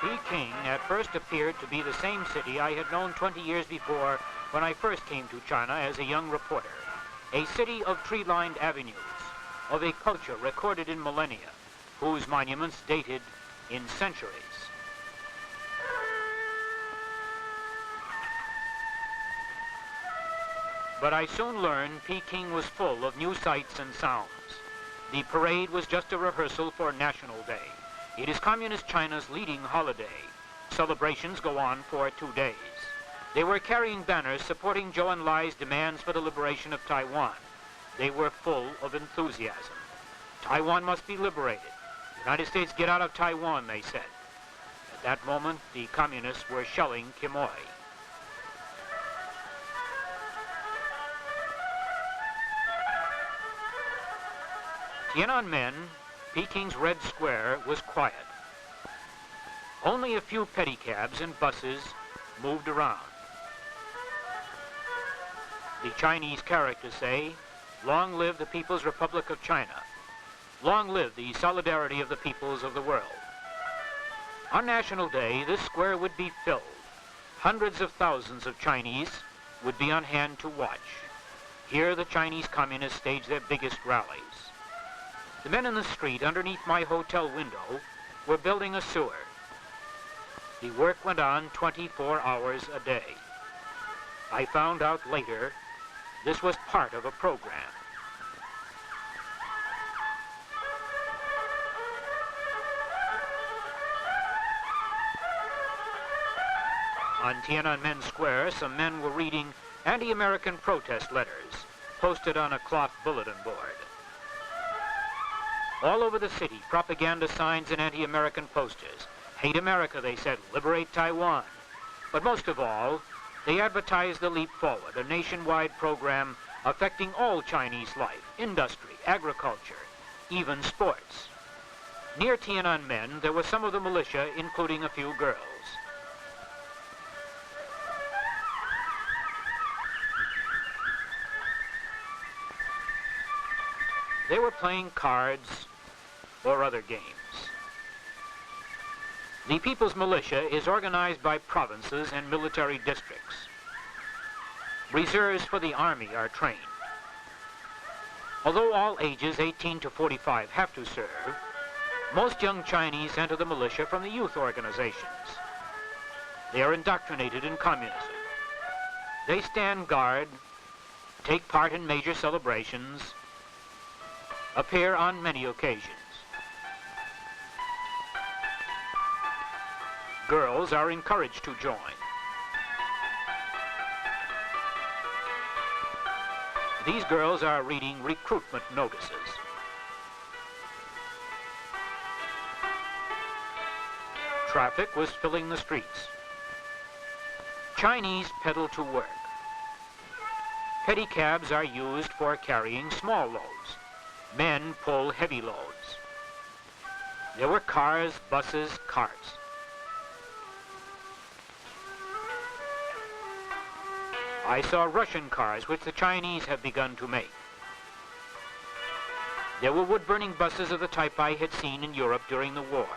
Peking at first appeared to be the same city I had known 20 years before when I first came to China as a young reporter. A city of tree-lined avenues, of a culture recorded in millennia, whose monuments dated in centuries. But I soon learned Peking was full of new sights and sounds. The parade was just a rehearsal for National Day. It is Communist China's leading holiday. Celebrations go on for 2 days. They were carrying banners supporting Zhou Enlai's demands for the liberation of Taiwan. They were full of enthusiasm. Taiwan must be liberated. United States get out of Taiwan, they said. At that moment, the communists were shelling Quemoy. Tiananmen, Peking's Red Square, was quiet. Only a few pedicabs and buses moved around. The Chinese characters say, "Long live the People's Republic of China. Long live the solidarity of the peoples of the world." On National Day, this square would be filled. Hundreds of thousands of Chinese would be on hand to watch. Here the Chinese communists staged their biggest rallies. The men in the street underneath my hotel window were building a sewer. The work went on 24 hours a day. I found out later this was part of a program. On Tiananmen Square, some men were reading anti-American protest letters posted on a cloth bulletin board. All over the city, propaganda signs and anti-American posters. Hate America, they said, liberate Taiwan. But most of all, they advertised the Leap Forward, a nationwide program affecting all Chinese life, industry, agriculture, even sports. Near Tiananmen, there were some of the militia, including a few girls. They were playing cards or other games. The People's Militia is organized by provinces and military districts. Reserves for the Army are trained. Although all ages 18 to 45 have to serve, most young Chinese enter the militia from the youth organizations. They are indoctrinated in communism. They stand guard, take part in major celebrations, appear on many occasions. Girls are encouraged to join. These girls are reading recruitment notices. Traffic was filling the streets. Chinese pedal to work. Pedicabs are used for carrying small loads. Men pull heavy loads. There were cars, buses, carts. I saw Russian cars, which the Chinese have begun to make. There were wood-burning buses of the type I had seen in Europe during the war.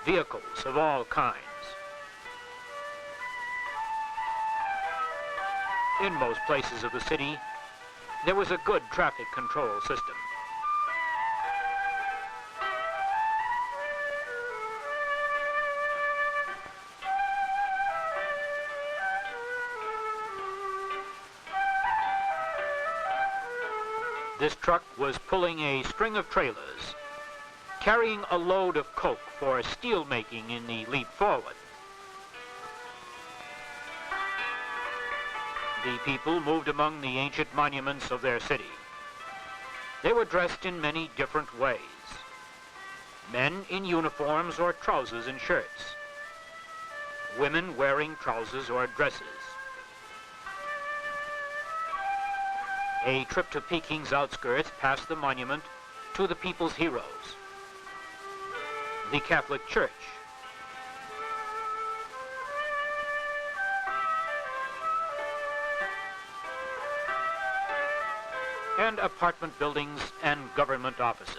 Vehicles of all kinds. In most places of the city, there was a good traffic control system. This truck was pulling a string of trailers, carrying a load of coke for steel making in the Leap Forward. The people moved among the ancient monuments of their city. They were dressed in many different ways. Men in uniforms or trousers and shirts. Women wearing trousers or dresses. A trip to Peking's outskirts past the monument to the people's heroes. The Catholic Church. And apartment buildings and government offices.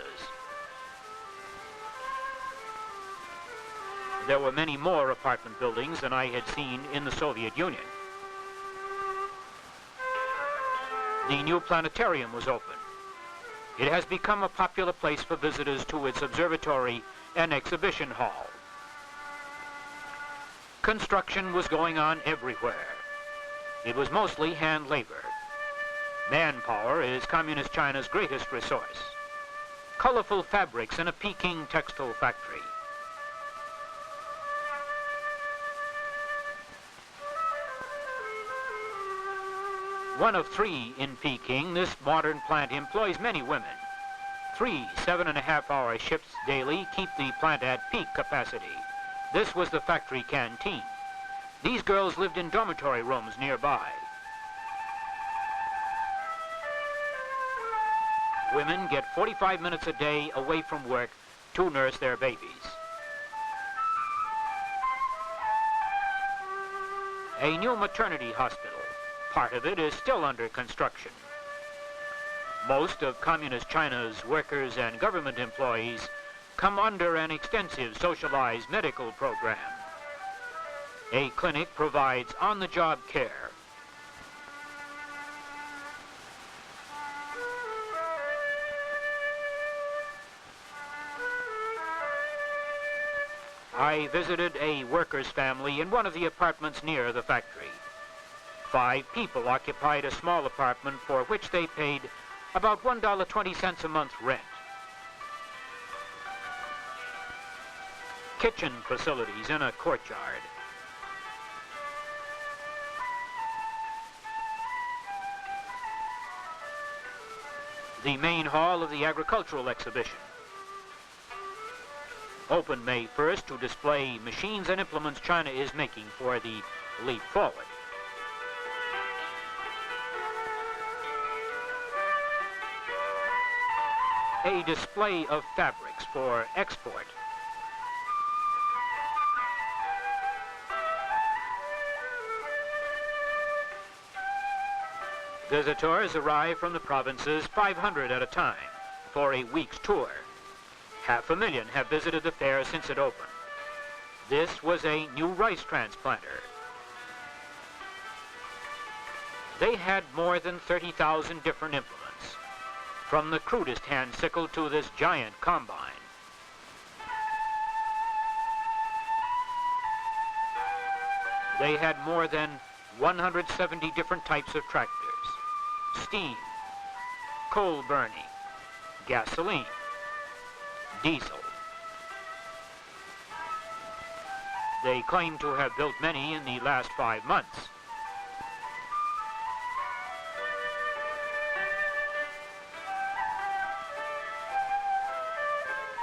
There were many more apartment buildings than I had seen in the Soviet Union. The new planetarium was open. It has become a popular place for visitors to its observatory and exhibition hall. Construction was going on everywhere. It was mostly hand labor. Manpower is Communist China's greatest resource. Colorful fabrics in a Peking textile factory. One of 3 in Peking, this modern plant employs many women. 3 7.5-hour shifts daily keep the plant at peak capacity. This was the factory canteen. These girls lived in dormitory rooms nearby. Women get 45 minutes a day away from work to nurse their babies. A new maternity hospital. Part of it is still under construction. Most of Communist China's workers and government employees come under an extensive socialized medical program. A clinic provides on-the-job care. I visited a worker's family in one of the apartments near the factory. 5 people occupied a small apartment for which they paid about $1.20 a month rent. Kitchen facilities in a courtyard. The main hall of the agricultural exhibition. Opened May 1st to display machines and implements China is making for the leap forward. A display of fabrics for export. Visitors arrive from the provinces, 500 at a time, for a week's tour. 500,000 have visited the fair since it opened. This was a new rice transplanter. They had more than 30,000 different implements, from the crudest hand sickle to this giant combine. They had more than 170 different types of tractors. Steam, coal burning, gasoline, diesel. They claim to have built many in the last 5 months.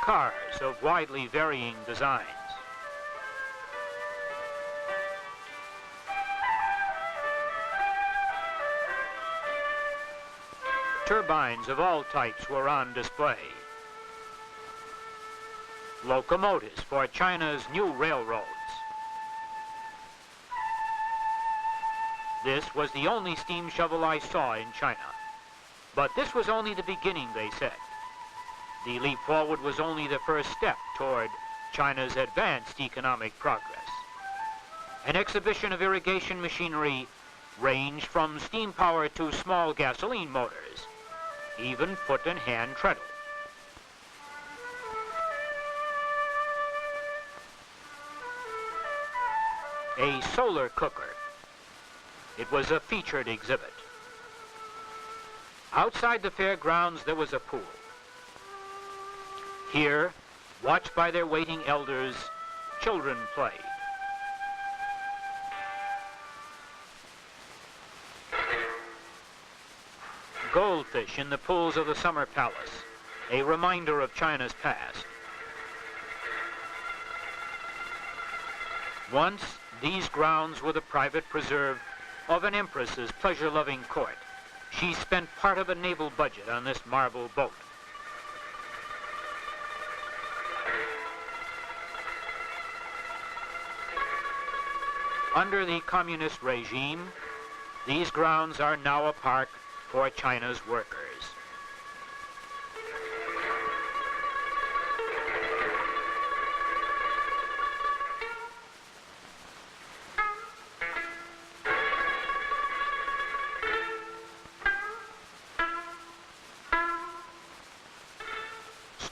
Cars of widely varying designs. Turbines of all types were on display. Locomotives for China's new railroads. This was the only steam shovel I saw in China. But this was only the beginning, they said. The leap forward was only the first step toward China's advanced economic progress. An exhibition of irrigation machinery ranged from steam power to small gasoline motors, even foot and hand treadle. A solar cooker. It was a featured exhibit. Outside the fairgrounds, there was a pool. Here, watched by their waiting elders, children played. Goldfish in the pools of the Summer Palace, a reminder of China's past. Once, these grounds were the private preserve of an empress's pleasure-loving court. She spent part of a naval budget on this marble boat. Under the communist regime, these grounds are now a park for China's workers.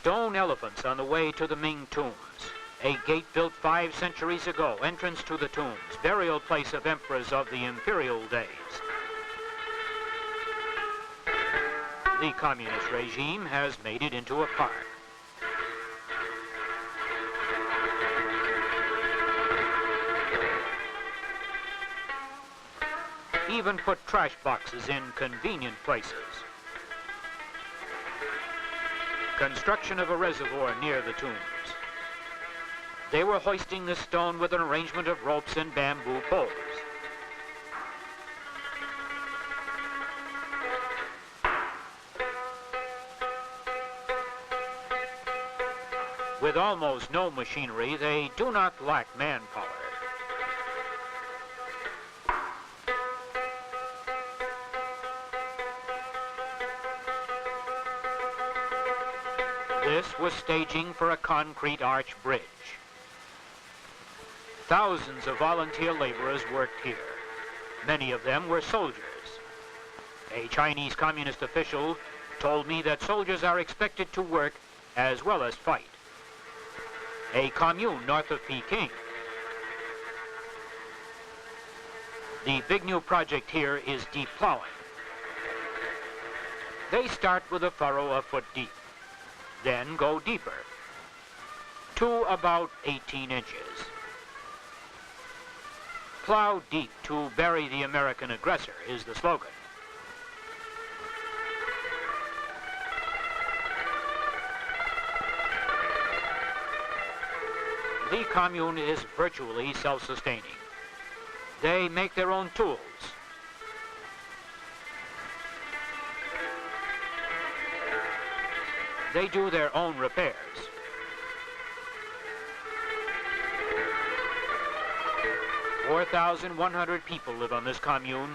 Stone elephants on the way to the Ming tombs. A gate built 5 centuries ago, entrance to the tombs, burial place of emperors of the imperial days. The communist regime has made it into a park. Even put trash boxes in convenient places. Construction of a reservoir near the tombs. They were hoisting the stone with an arrangement of ropes and bamboo poles. With almost no machinery, they do not lack manpower. This was staging for a concrete arch bridge. Thousands of volunteer laborers worked here. Many of them were soldiers. A Chinese communist official told me that soldiers are expected to work as well as fight. A commune north of Peking. The big new project here is deep plowing. They start with a furrow a foot deep, then go deeper, to about 18 inches. Plow deep to bury the American aggressor is the slogan. The commune is virtually self-sustaining. They make their own tools. They do their own repairs. Four 4,100 people live on this commune,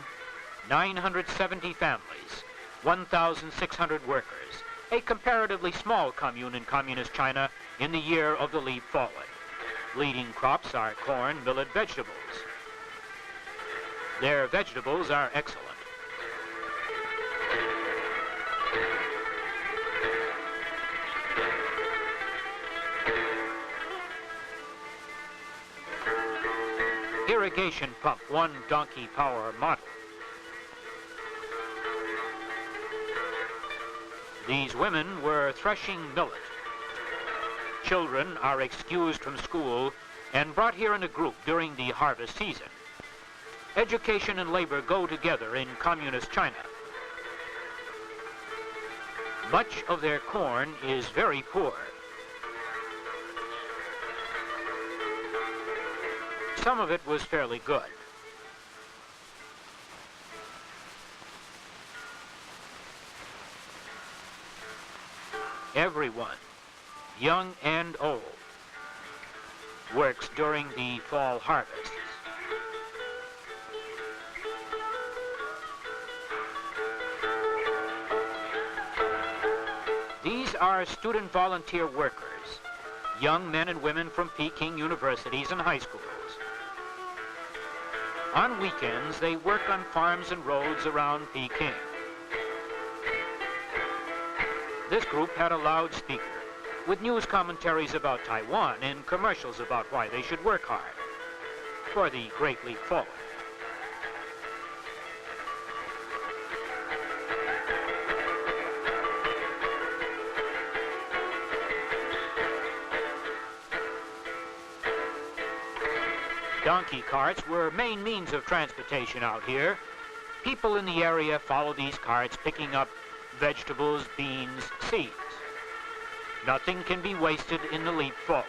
970 families, 1,600 workers, a comparatively small commune in communist China in the year of the leap forward. Leading crops are corn, millet, vegetables. Their vegetables are excellent. Irrigation pump, 1 donkey power model. These women were threshing millet. Children are excused from school and brought here in a group during the harvest season. Education and labor go together in communist China. Much of their corn is very poor. Some of it was fairly good. Everyone, young and old, works during the fall harvests. These are student volunteer workers, young men and women from Peking universities and high schools. On weekends, they work on farms and roads around Peking. This group had a loudspeaker with news commentaries about Taiwan and commercials about why they should work hard for the Great Leap Forward. Donkey carts were main means of transportation out here. People in the area follow these carts, picking up vegetables, beans, seeds. Nothing can be wasted in the leap forward.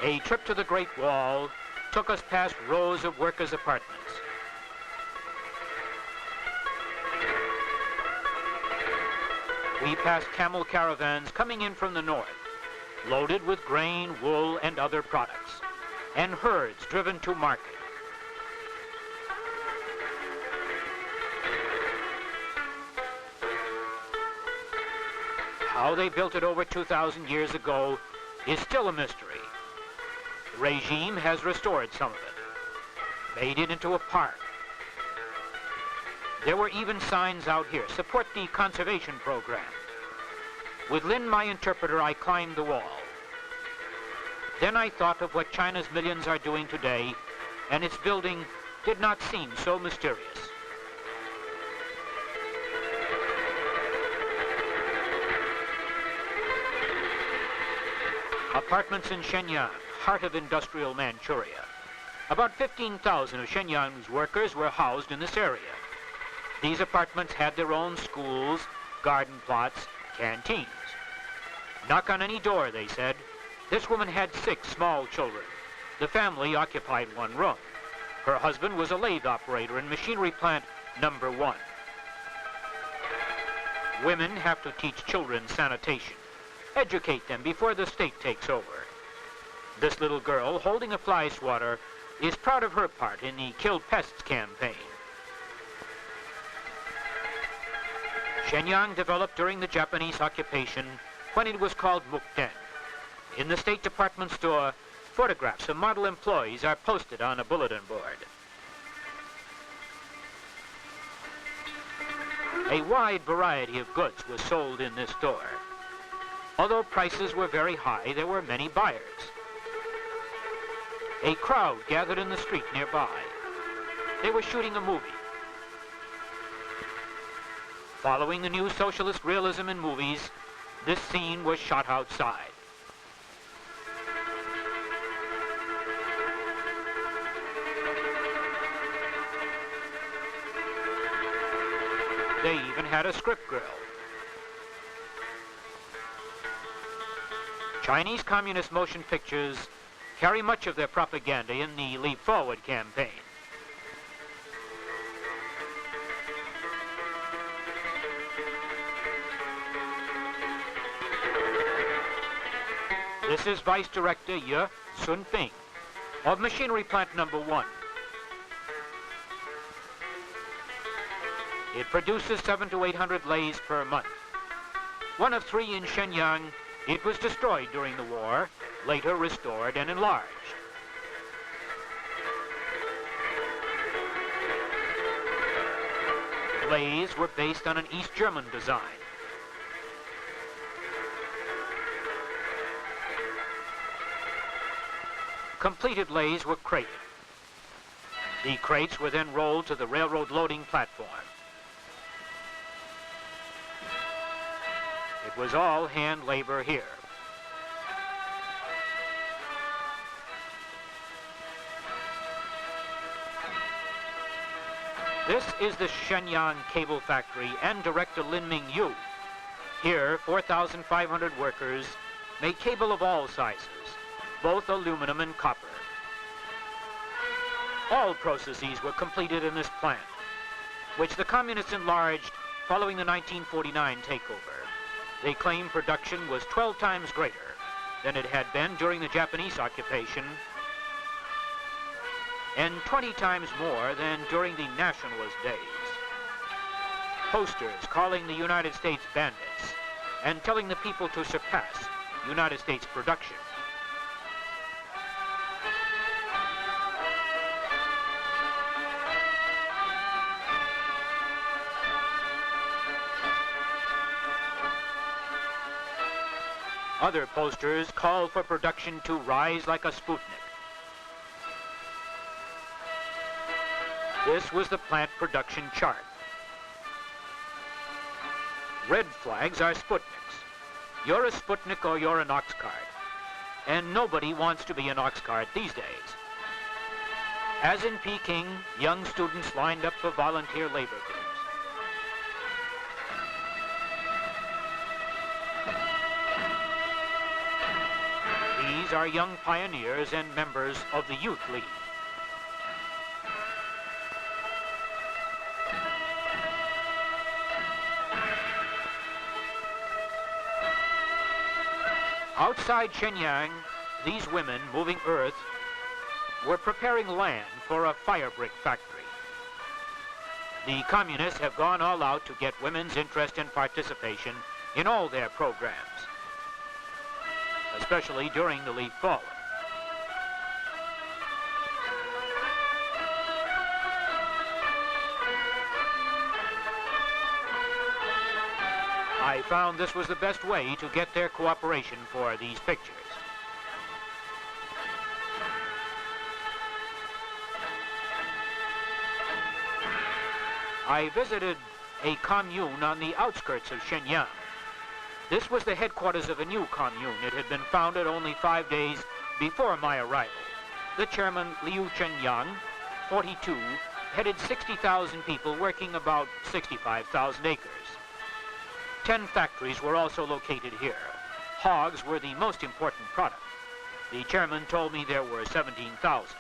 A trip to the Great Wall took us past rows of workers' apartments. We passed camel caravans coming in from the north, loaded with grain, wool, and other products, and herds driven to market. How they built it over 2,000 years ago is still a mystery. The regime has restored some of it, made it into a park. There were even signs out here, support the conservation program. With Lin, my interpreter, I climbed the wall. Then I thought of what China's millions are doing today, and its building did not seem so mysterious. Apartments in Shenyang, heart of industrial Manchuria. About 15,000 of Shenyang's workers were housed in this area. These apartments had their own schools, garden plots, canteens. Knock on any door, they said. This woman had 6 small children. The family occupied one room. Her husband was a lathe operator in machinery plant number 1. Women have to teach children sanitation. Educate them before the state takes over. This little girl, holding a fly swatter, is proud of her part in the Kill Pests campaign. Shenyang developed during the Japanese occupation when it was called Mukden. In the State Department store, photographs of model employees are posted on a bulletin board. A wide variety of goods was sold in this store. Although prices were very high, there were many buyers. A crowd gathered in the street nearby. They were shooting a movie. Following the new socialist realism in movies, this scene was shot outside. They even had a script girl. Chinese communist motion pictures carry much of their propaganda in the Leap Forward campaign. This is Vice Director Ye Sun-ping of Machinery Plant number 1. It produces 700 to 800 lathes per month. One of 3 in Shenyang, it was destroyed during the war, later restored and enlarged. Lathes were based on an East German design. Completed lathes were crated. The crates were then rolled to the railroad loading platform. It was all hand labor here. This is the Shenyang Cable Factory and Director Lin Mingyu. Here, 4,500 workers make cable of all sizes, both aluminum and copper. All processes were completed in this plant, which the communists enlarged following the 1949 takeover. They claim production was 12 times greater than it had been during the Japanese occupation and 20 times more than during the nationalist days. Posters calling the United States bandits and telling the people to surpass United States production. Other posters call for production to rise like a Sputnik. This was the plant production chart. Red flags are Sputniks. You're a Sputnik or you're an ox cart. And nobody wants to be an ox cart these days. As in Peking, young students lined up for volunteer labor camps. These are young pioneers and members of the Youth League. Outside Shenyang, these women moving earth were preparing land for a fire brick factory. The communists have gone all out to get women's interest and participation in all their programs, especially during the Leap Forward. I found this was the best way to get their cooperation for these pictures. I visited a commune on the outskirts of Shenyang. This was the headquarters of a new commune. It had been founded only 5 days before my arrival. The chairman, Liu Chenyang, 42, headed 60,000 people working about 65,000 acres. 10 factories were also located here. Hogs were the most important product. The chairman told me there were 17,000.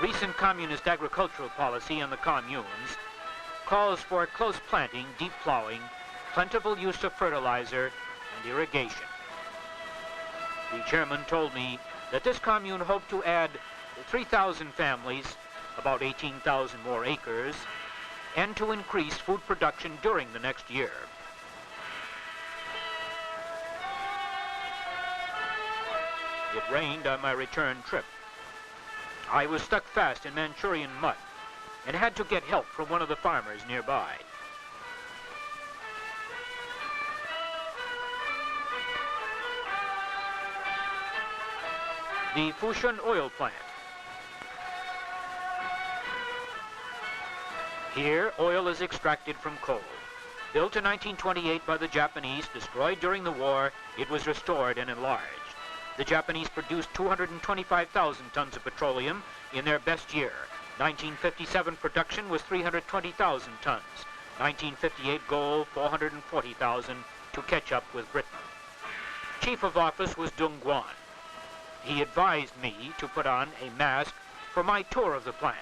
Recent communist agricultural policy in the communes calls for close planting, deep plowing, plentiful use of fertilizer, and irrigation. The chairman told me that this commune hoped to add 3,000 families, about 18,000 more acres, and to increase food production during the next year. It rained on my return trip. I was stuck fast in Manchurian mud and had to get help from one of the farmers nearby. The Fushun oil plant. Here, oil is extracted from coal. Built in 1928 by the Japanese, destroyed during the war, it was restored and enlarged. The Japanese produced 225,000 tons of petroleum in their best year. 1957 production was 320,000 tons. 1958 goal, 440,000 to catch up with Britain. Chief of Office was Dung Guan. He advised me to put on a mask for my tour of the plant.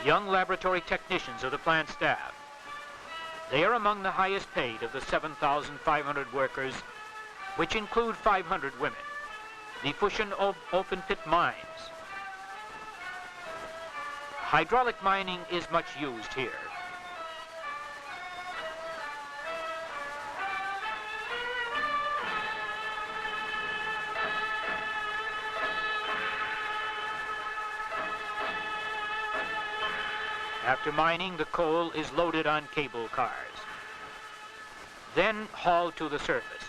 Young laboratory technicians of the plant staff. They are among the highest paid of the 7,500 workers, which include 500 women. The Fushun open pit mines. Hydraulic mining is much used here. After mining, the coal is loaded on cable cars, then hauled to the surface.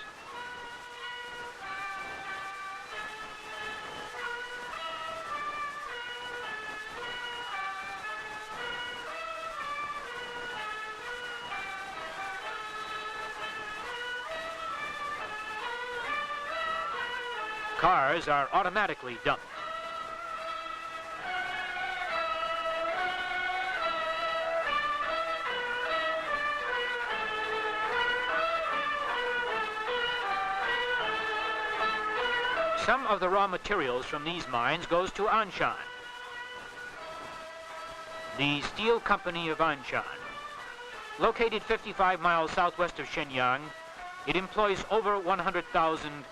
Cars are automatically dumped. Some of the raw materials from these mines goes to Anshan, the steel company of Anshan. Located 55 miles southwest of Shenyang, it employs over 100,000,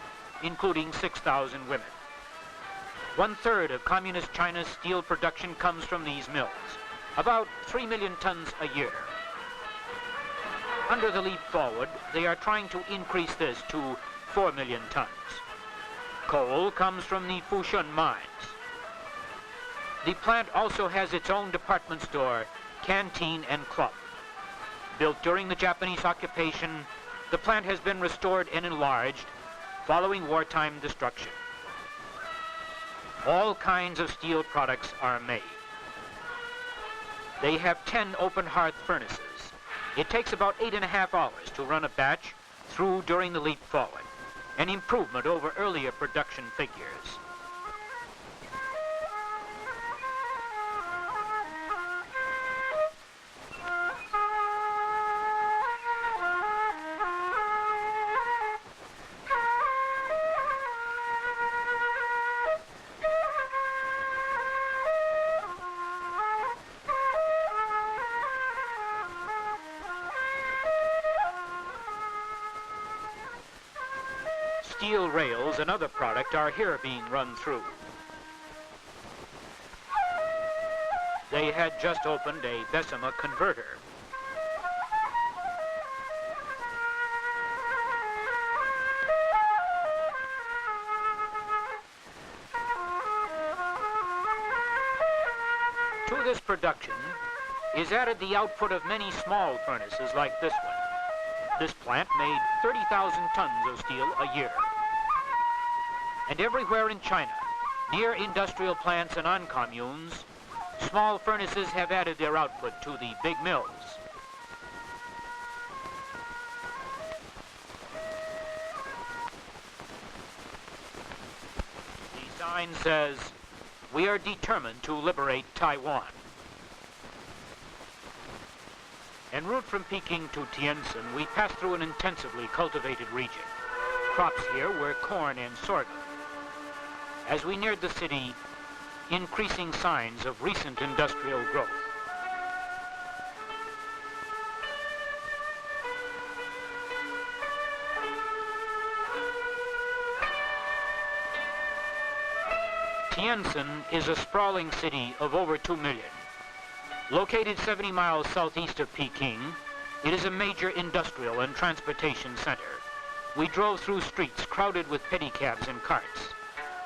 including 6,000 women. 1/3 of Communist China's steel production comes from these mills, about 3 million tons a year. Under the Leap Forward, they are trying to increase this to 4 million tons. Coal comes from the Fushun mines. The plant also has its own department store, canteen, and club. Built during the Japanese occupation, the plant has been restored and enlarged following wartime destruction. All kinds of steel products are made. They have 10 open hearth furnaces. It takes about 8.5 hours to run a batch through during the Leap Forward, an improvement over earlier production figures. Steel rails, another product, are here being run through. They had just opened a Bessemer converter. To this production is added the output of many small furnaces like this one. This plant made 30,000 tons of steel a year. And everywhere in China, near industrial plants and on communes, small furnaces have added their output to the big mills. The sign says, "We are determined to liberate Taiwan." En route from Peking to Tientsin, we passed through an intensively cultivated region. Crops here were corn and sorghum. As we neared the city, increasing signs of recent industrial growth. Tientsin is a sprawling city of over 2 million. Located 70 miles southeast of Peking, it is a major industrial and transportation center. We drove through streets crowded with pedicabs and carts.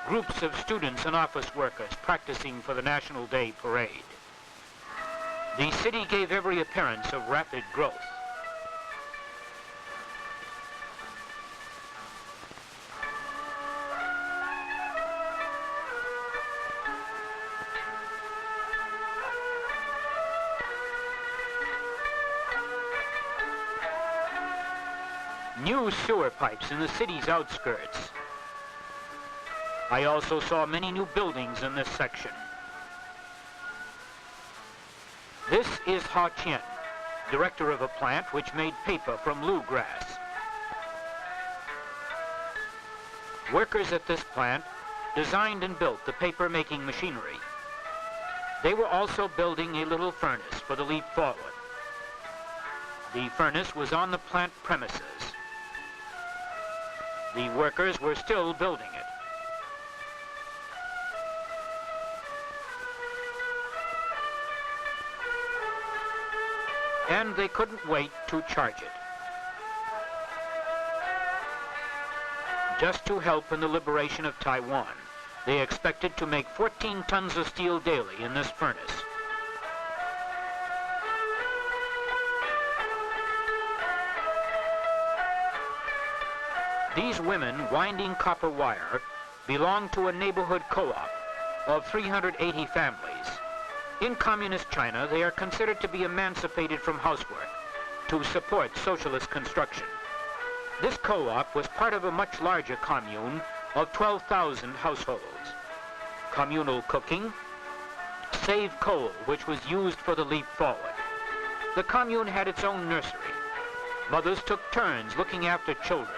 Groups of students and office workers practicing for the National Day parade. The city gave every appearance of rapid growth. New sewer pipes in the city's outskirts. I also saw many new buildings in this section. This is Ha Qian, director of a plant which made paper from lu grass. Workers at this plant designed and built the paper-making machinery. They were also building a little furnace for the leap forward. The furnace was on the plant premises. The workers were still building it. And they couldn't wait to charge it. Just to help in the liberation of Taiwan, they expected to make 14 tons of steel daily in this furnace. These women winding copper wire belong to a neighborhood co-op of 380 families. In communist China, they are considered to be emancipated from housework to support socialist construction. This co-op was part of a much larger commune of 12,000 households. Communal cooking saved coal, which was used for the leap forward. The commune had its own nursery. Mothers took turns looking after children.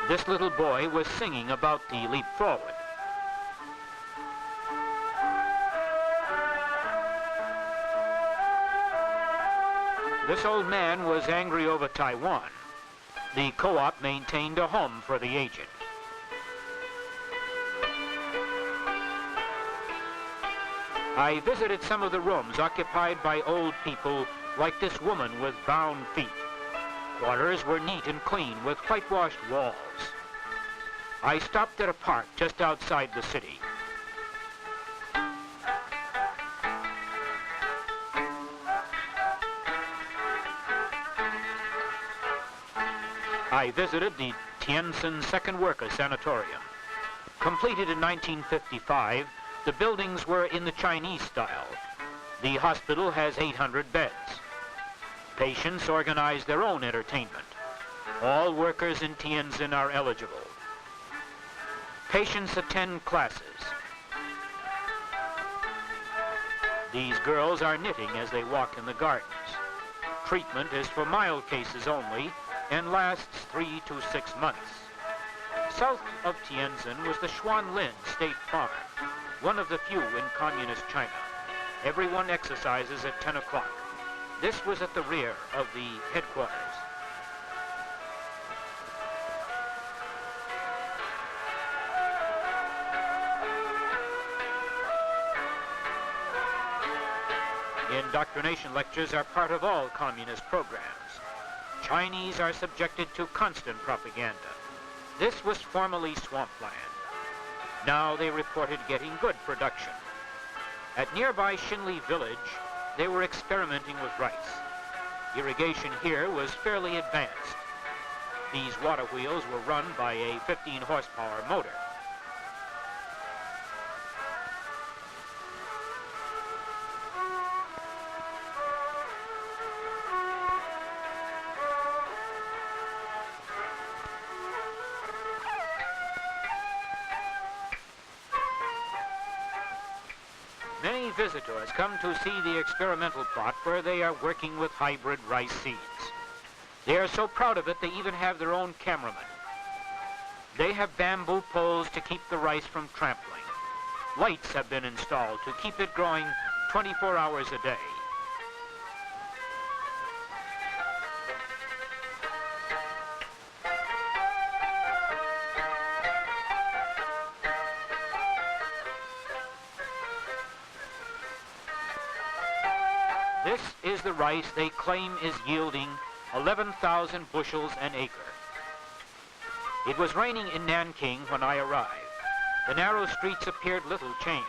This little boy was singing about the leap forward. This old man was angry over Taiwan. The co-op maintained a home for the aged. I visited some of the rooms occupied by old people like this woman with bound feet. Quarters were neat and clean with whitewashed walls. I stopped at a park just outside the city. I visited the Tientsin Second Worker Sanatorium. Completed in 1955, the buildings were in the Chinese style. The hospital has 800 beds. Patients organize their own entertainment. All workers in Tientsin are eligible. Patients attend classes. These girls are knitting as they walk in the gardens. Treatment is for mild cases only and lasts 3 to 6 months. South of Tientsin was the Xuanlin State Farm, one of the few in communist China. Everyone exercises at 10 o'clock. This was at the rear of the headquarters. Indoctrination lectures are part of all communist programs. Chinese are subjected to constant propaganda. This was formerly swampland. Now they reported getting good production. At nearby Shinli village, they were experimenting with rice. Irrigation here was fairly advanced. These water wheels were run by a 15 horsepower motor. Many visitors come to see the experimental plot where they are working with hybrid rice seeds. They are so proud of it they even have their own cameraman. They have bamboo poles to keep the rice from trampling. Lights have been installed to keep it growing 24 hours a day. This is the rice they claim is yielding 11,000 bushels an acre. It was raining in Nanking when I arrived. The narrow streets appeared little changed,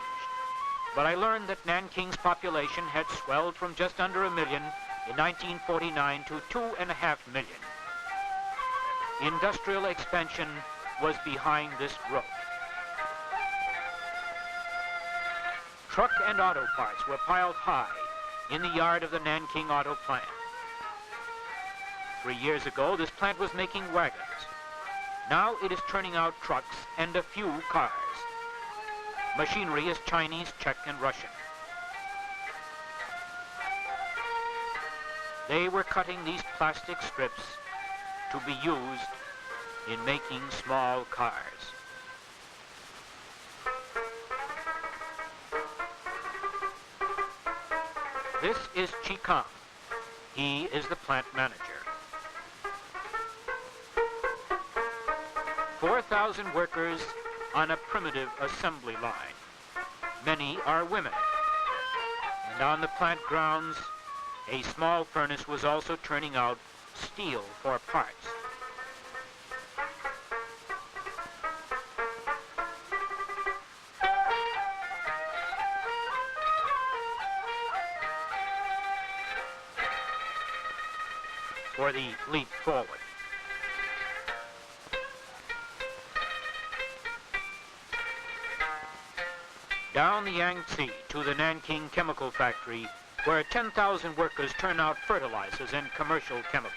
but I learned that Nanking's population had swelled from just under 1 million in 1949 to 2.5 million. Industrial expansion was behind this growth. Truck and auto parts were piled high in the yard of the Nanking auto plant. 3 years ago, this plant was making wagons. Now it is turning out trucks and a few cars. Machinery is Chinese, Czech, and Russian. They were cutting these plastic strips to be used in making small cars. This is Chi Kang. He is the plant manager. 4,000 workers on a primitive assembly line. Many are women. And on the plant grounds, a small furnace was also turning out steel for parts. For the leap forward. Down the Yangtze to the Nanking Chemical Factory, where 10,000 workers turn out fertilizers and commercial chemicals.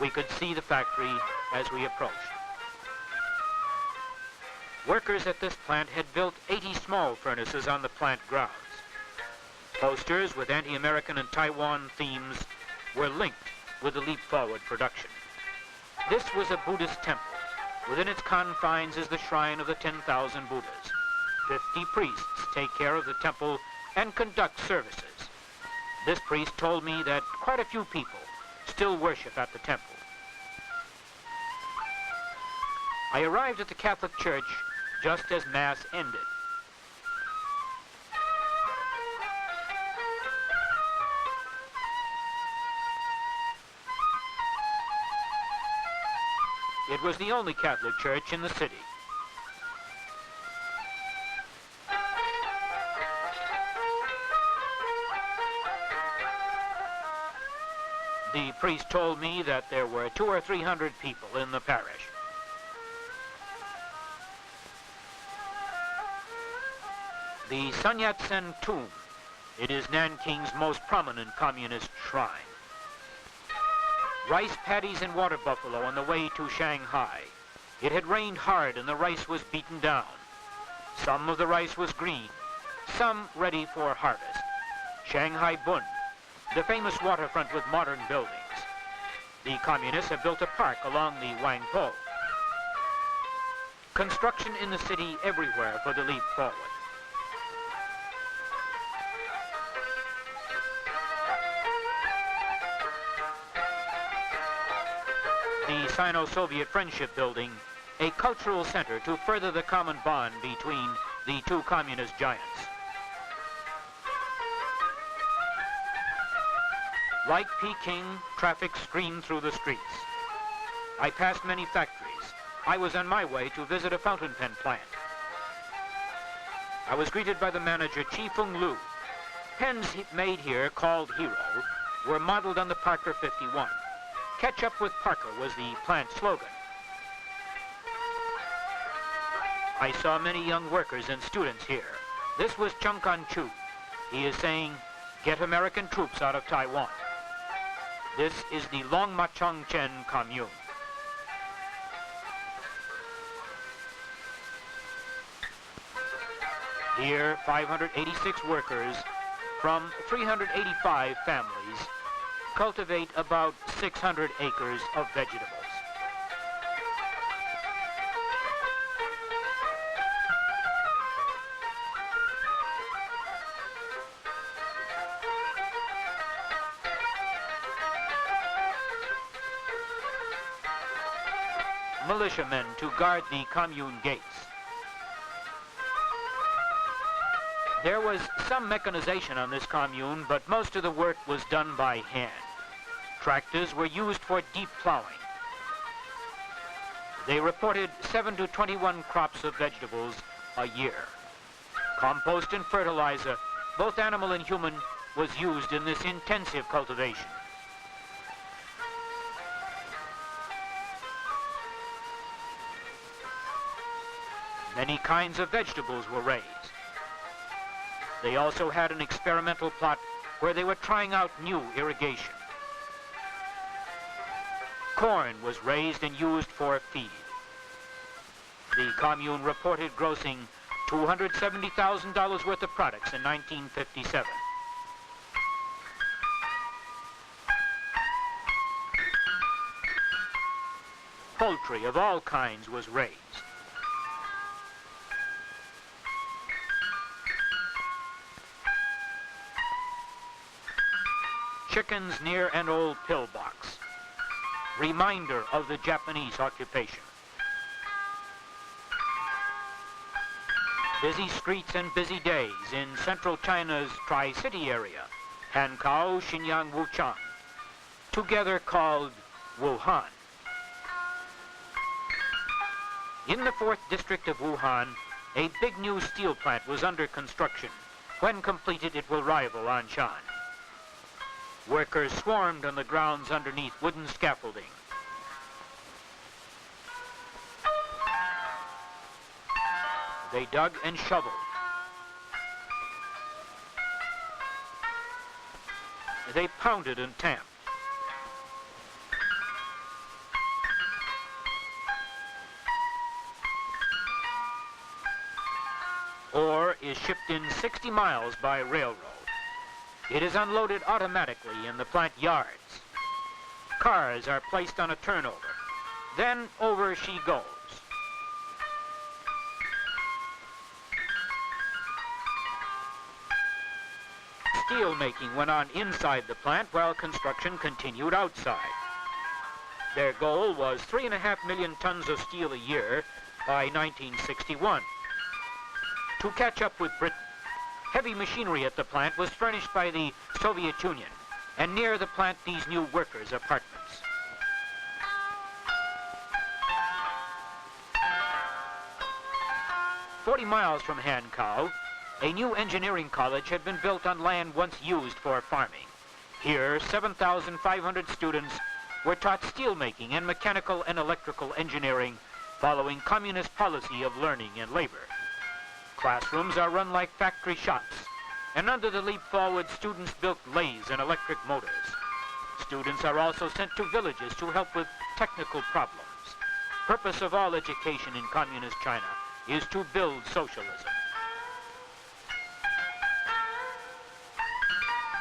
We could see the factory as we approached. Workers at this plant had built 80 small furnaces on the plant grounds. Posters with anti-American and Taiwan themes were linked with the leap forward production. This was a Buddhist temple. Within its confines is the shrine of the 10,000 Buddhas. 50 priests take care of the temple and conduct services. This priest told me that quite a few people still worship at the temple. I arrived at the Catholic Church just as Mass ended. It was the only Catholic church in the city. The priest told me that there were 200 or 300 people in the parish. The Sun Yat-sen tomb. It is Nanking's most prominent communist shrine. Rice paddies and water buffalo on the way to Shanghai. It had rained hard and the rice was beaten down. Some of the rice was green, some ready for harvest. Shanghai Bund, the famous waterfront with modern buildings. The communists have built a park along the Wangpo. Construction in the city everywhere for the leap forward. The Sino-Soviet Friendship Building, a cultural center to further the common bond between the two communist giants. Like Peking, traffic streamed through the streets. I passed many factories. I was on my way to visit a fountain pen plant. I was greeted by the manager, Chi Fung Lu. Pens made here, called Hero, were modeled on the Parker 51. Catch up with Parker was the plant slogan. I saw many young workers and students here. This was Chung Kan-chu. He is saying, "Get American troops out of Taiwan." This is the Longmachong-chen Commune. Here, 586 workers from 385 families cultivate about 600 acres of vegetables. Militiamen to guard the commune gates. There was some mechanization on this commune, but most of the work was done by hand. Tractors were used for deep plowing. They reported 7 to 21 crops of vegetables a year. Compost and fertilizer, both animal and human, was used in this intensive cultivation. Many kinds of vegetables were raised. They also had an experimental plot where they were trying out new irrigation. Corn was raised and used for feed. The commune reported grossing $270,000 worth of products in 1957. Poultry of all kinds was raised. Chickens near an old pillbox, reminder of the Japanese occupation. Busy streets and busy days in central China's Tri-City area, Hankou, Xinyang, Wuchang, together called Wuhan. In the 4th district of Wuhan, a big new steel plant was under construction. When completed, it will rival Anshan. Workers swarmed on the grounds underneath wooden scaffolding. They dug and shoveled. They pounded and tamped. Ore is shipped in 60 miles by railroad. It is unloaded automatically in the plant yards. Cars are placed on a turnover. Then over she goes. Steel making went on inside the plant while construction continued outside. Their goal was 3.5 million tons of steel a year by 1961. To catch up with Britain, heavy machinery at the plant was furnished by the Soviet Union, and near the plant these new workers' apartments. "40 miles from Hankou, a new engineering college had been built on land once used for farming. Here, 7,500 students were taught steelmaking and mechanical and electrical engineering, following communist policy of learning and labor. Classrooms are run like factory shops, and under the leap forward, students built lathes and electric motors. Students are also sent to villages to help with technical problems. Purpose of all education in communist China is to build socialism."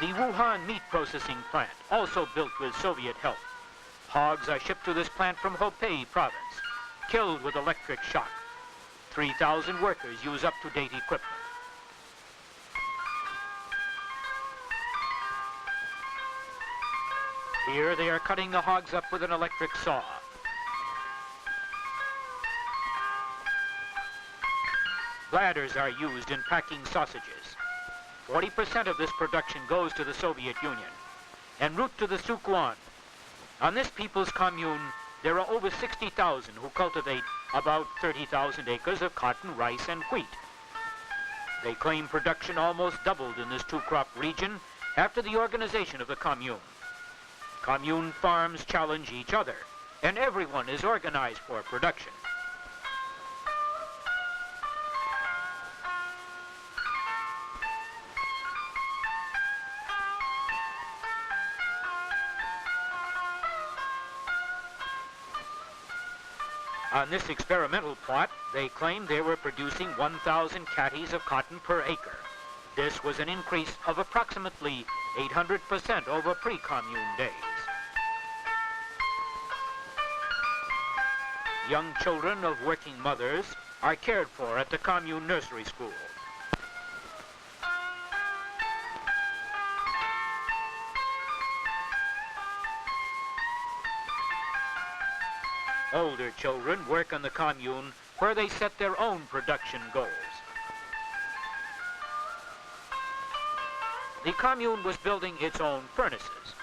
The Wuhan meat processing plant, also built with Soviet help. Hogs are shipped to this plant from Hubei province, killed with electric shock. 3,000 workers use up-to-date equipment. Here they are cutting the hogs up with an electric saw. Bladders are used in packing sausages. 40% of this production goes to the Soviet Union. en route to the Sichuan. On this people's commune, there are over 60,000 who cultivate about 30,000 acres of cotton, rice, and wheat. They claim production almost doubled in this two-crop region after the organization of the commune. Commune farms challenge each other, and everyone is organized for production. On this experimental plot, they claimed they were producing 1,000 catties of cotton per acre. This was an increase of approximately 800% over pre-commune days. Young children of working mothers are cared for at the commune nursery school. Older children work on the commune where they set their own production goals. The commune was building its own furnaces.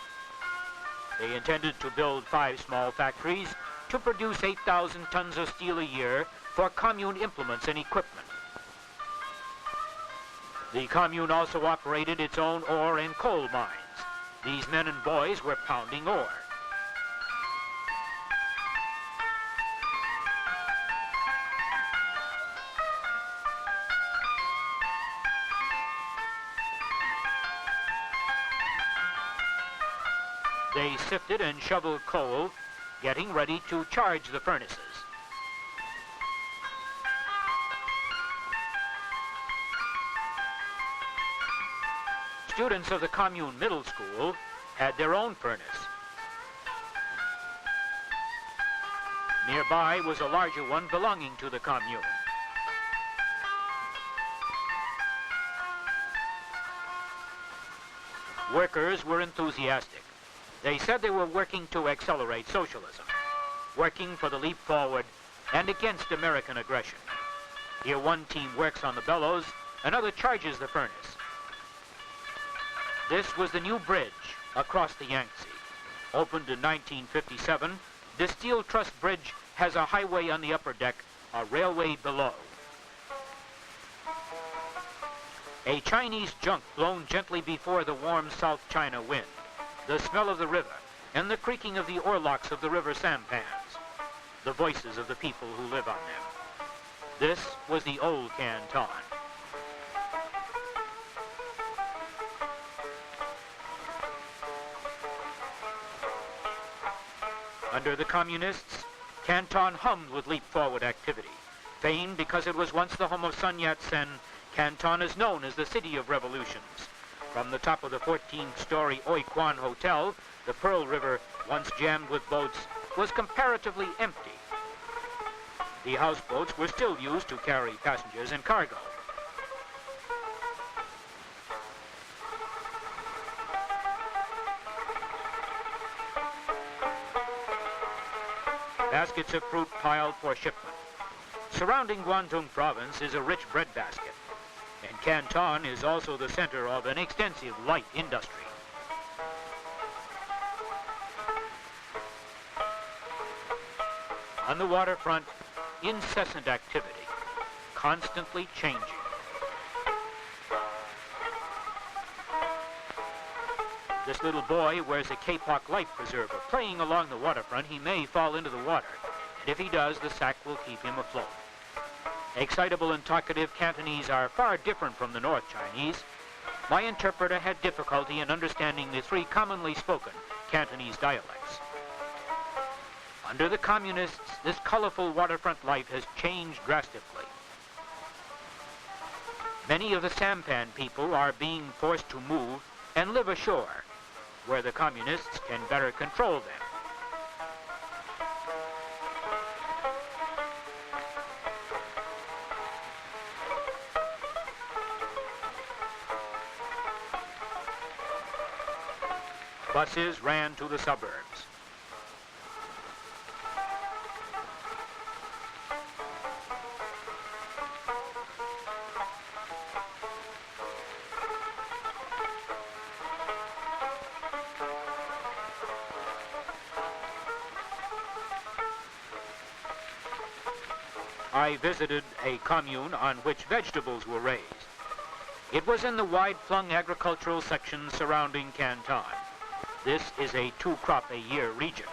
They intended to build 5 small factories to produce 8,000 tons of steel a year for commune implements and equipment. The commune also operated its own ore and coal mines. These men and boys were pounding ore. They sifted and shoveled coal, getting ready to charge the furnaces. Students of the commune middle school had their own furnace. Nearby was a larger one belonging to the commune. Workers were enthusiastic. They said they were working to accelerate socialism, working for the leap forward and against American aggression. Here one team works on the bellows, another charges the furnace. This was the new bridge across the Yangtze. Opened in 1957, this steel truss bridge has a highway on the upper deck, a railway below. A Chinese junk blown gently before the warm South China wind, the smell of the river, and the creaking of the oarlocks of the river sampans, the voices of the people who live on them. This was the old Canton. Under the communists, Canton hummed with leap-forward activity. Famed because it was once the home of Sun Yat-sen, Canton is known as the City of Revolutions. From the top of the 14-story Oi Kwan Hotel, the Pearl River, once jammed with boats, was comparatively empty. The houseboats were still used to carry passengers and cargo. Baskets of fruit piled for shipment. Surrounding Guangdong province is a rich breadbasket, and Canton is also the center of an extensive light industry. On the waterfront, incessant activity, constantly changing. This little boy wears a Kapok life preserver. Playing along the waterfront, he may fall into the water, and if he does, the sack will keep him afloat. Excitable and talkative Cantonese are far different from the North Chinese. My interpreter had difficulty in understanding the 3 commonly spoken Cantonese dialects. Under the communists, this colorful waterfront life has changed drastically. Many of the sampan people are being forced to move and live ashore, where the communists can better control them. Buses ran to the suburbs. I visited a commune on which vegetables were raised. It was in the wide-flung agricultural section surrounding Canton. This is a two-crop-a-year region.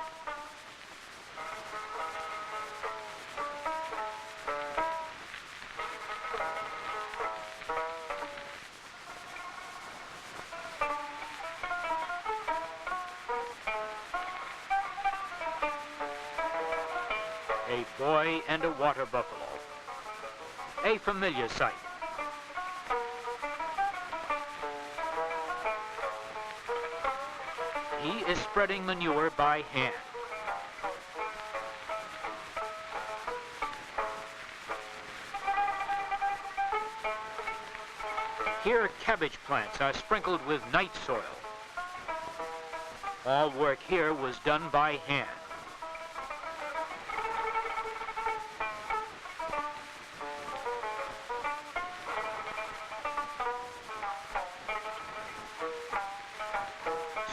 A boy and a water buffalo. A familiar sight. He is spreading manure by hand. Here, cabbage plants are sprinkled with night soil. All work here was done by hand.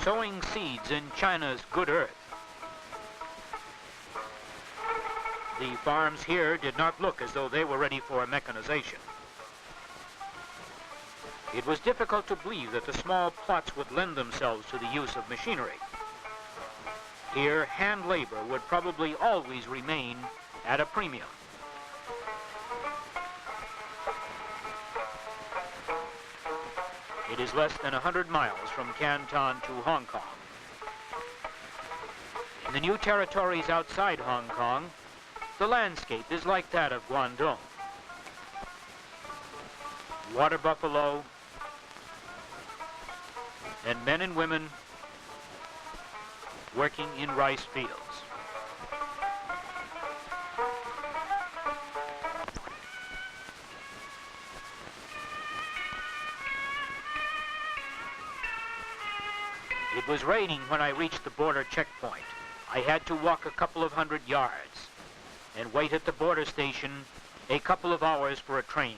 Sowing seeds in China's good earth. The farms here did not look as though they were ready for mechanization. It was difficult to believe that the small plots would lend themselves to the use of machinery. Here, hand labor would probably always remain at a premium. It is less than 100 miles from Canton to Hong Kong. In the new territories outside Hong Kong, the landscape is like that of Guangdong. Water buffalo and men and women working in rice fields. It was raining when I reached the border checkpoint. I had to walk a couple of 100 yards and wait at the border station a couple of hours for a train.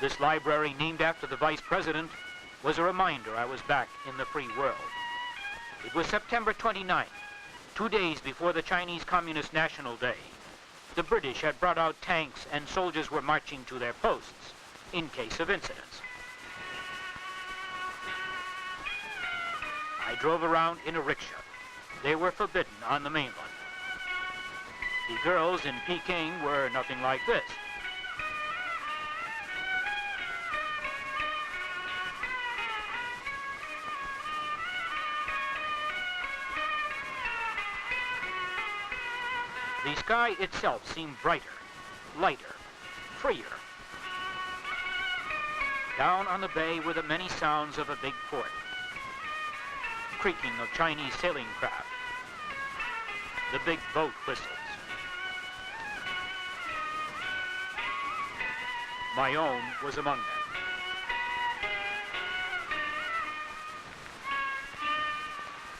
This library, named after the vice president, was a reminder I was back in the free world. It was September 29th, 2 days before the Chinese Communist National Day. The British had brought out tanks and soldiers were marching to their posts in case of incidents. I drove around in a rickshaw. They were forbidden on the mainland. The girls in Peking were nothing like this. The sky itself seemed brighter, lighter, freer. Down on the bay were the many sounds of a big port. Creaking of Chinese sailing craft, the big boat whistles. My own was among them.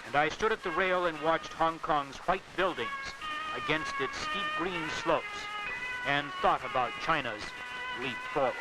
And I stood at the rail and watched Hong Kong's white buildings against its steep green slopes and thought about China's leap forward.